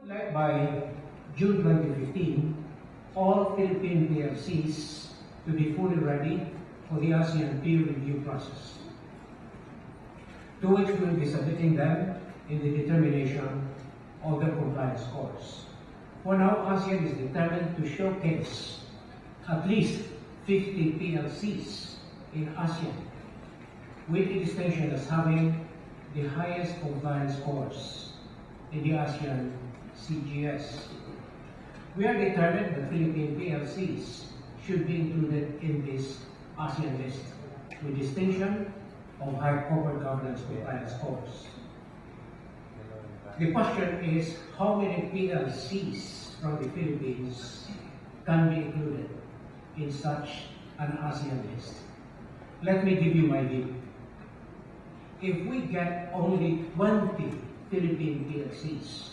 Like by June 2015, all Philippine PLCs to be fully ready for the ASEAN peer review process, to which we will be submitting them in the determination of their compliance scores. For now, ASEAN is determined to showcase at least 50 PLCs in ASEAN, with the distinction as having the highest compliance scores in the ASEAN CGS. We are determined that Philippine PLCs should be included in this ASEAN list, with distinction of high corporate governance compliance scores. The question is, how many PLCs from the Philippines can be included in such an ASEAN list? Let me give you my view. If we get only 20 Philippine PLCs,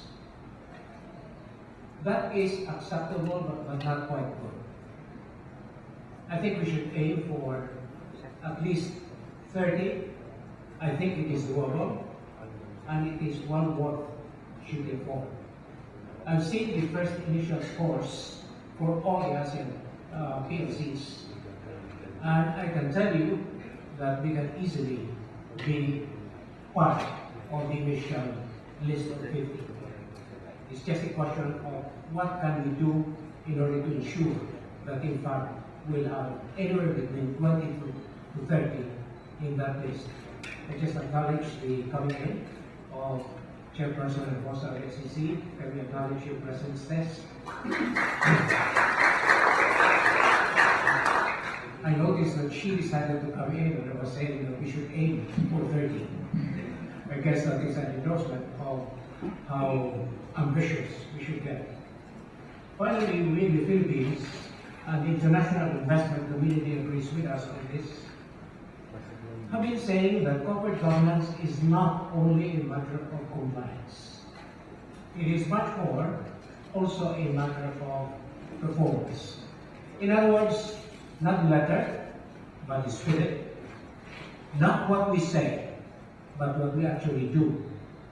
that is acceptable but not quite good. I think we should aim for at least 30. I think it is doable, and it is one worth shooting for. I've seen the first initial scores for all the ASEAN PLCs, and I can tell you that we can easily be part of the initial list of 50. It's just a question of what can we do in order to ensure that in fact we'll have anywhere between 20 to 30 in that list. I just acknowledge the coming in of Chairperson and Boss of SEC. Can we acknowledge your presence, Tess? I noticed that she decided to come in and I was saying that we should aim for 30. I guess that is an endorsement of how ambitious we should get. Finally, we in the Philippines and the international investment community agrees with us on this, have been saying that corporate governance is not only a matter of compliance. It is much more also a matter of performance. In other words, not letter, but the spirit. Not what we say, but what we actually do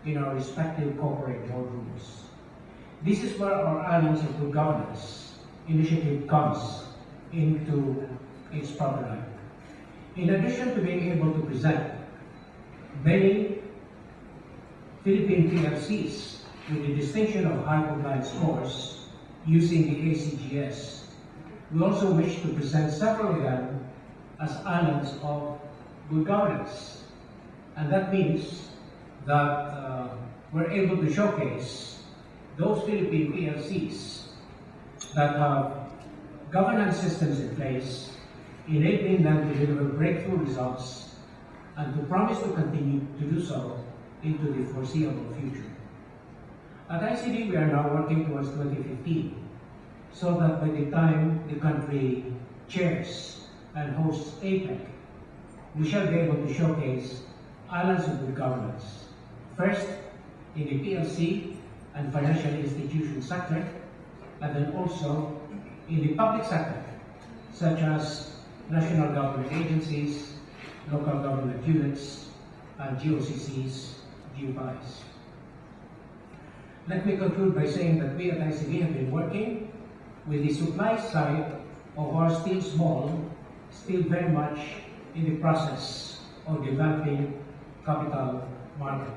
in our respective corporate boardrooms. This is where our Islands of Good Governance initiative comes into its proper light. In addition to being able to present many Philippine PLCs with the distinction of high compliance scores using the ACGS, we also wish to present several of them as Islands of Good Governance. And that means that we're able to showcase those Philippine PLCs that have governance systems in place, enabling them to deliver breakthrough results and to promise to continue to do so into the foreseeable future. At ICD, we are now working towards 2015, so that by the time the country chairs and hosts APEC, we shall be able to showcase Islands of Good Governance, first in the PLC and financial institution sector, and then also in the public sector, such as national government agencies, local government units, and GOCCs, GUIs. Let me conclude by saying that we at ICD have been working with the supply side of our still small, still very much in the process of developing capital market.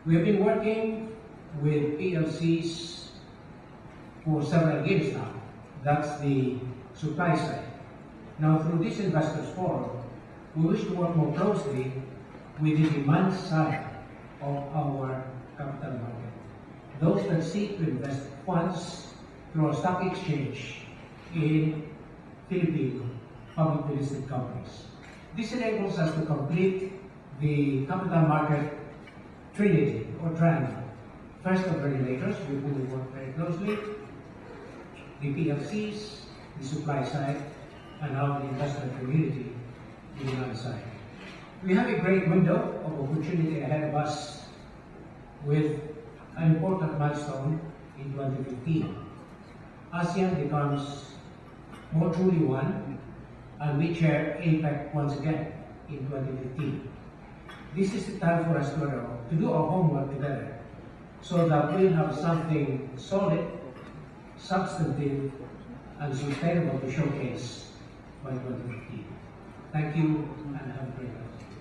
We have been working with PLCs for several years now. That's the supply side. Now, through this Investors Forum, we wish to work more closely with the demand side of our capital market. Those that seek to invest funds through a stock exchange in Philippine publicly listed companies. This enables us to complete the capital market trinity or triangle. First, the regulators, we will work very closely, the PLCs, the supply side, and now the investment community, the demand side. We have a great window of opportunity ahead of us with an important milestone in 2015. ASEAN becomes more truly one, and we chair APEC once again in 2015. This is the time for us to do our homework together so that we'll have something solid, substantive, and sustainable to showcase by 2015. Thank you, and have a great night.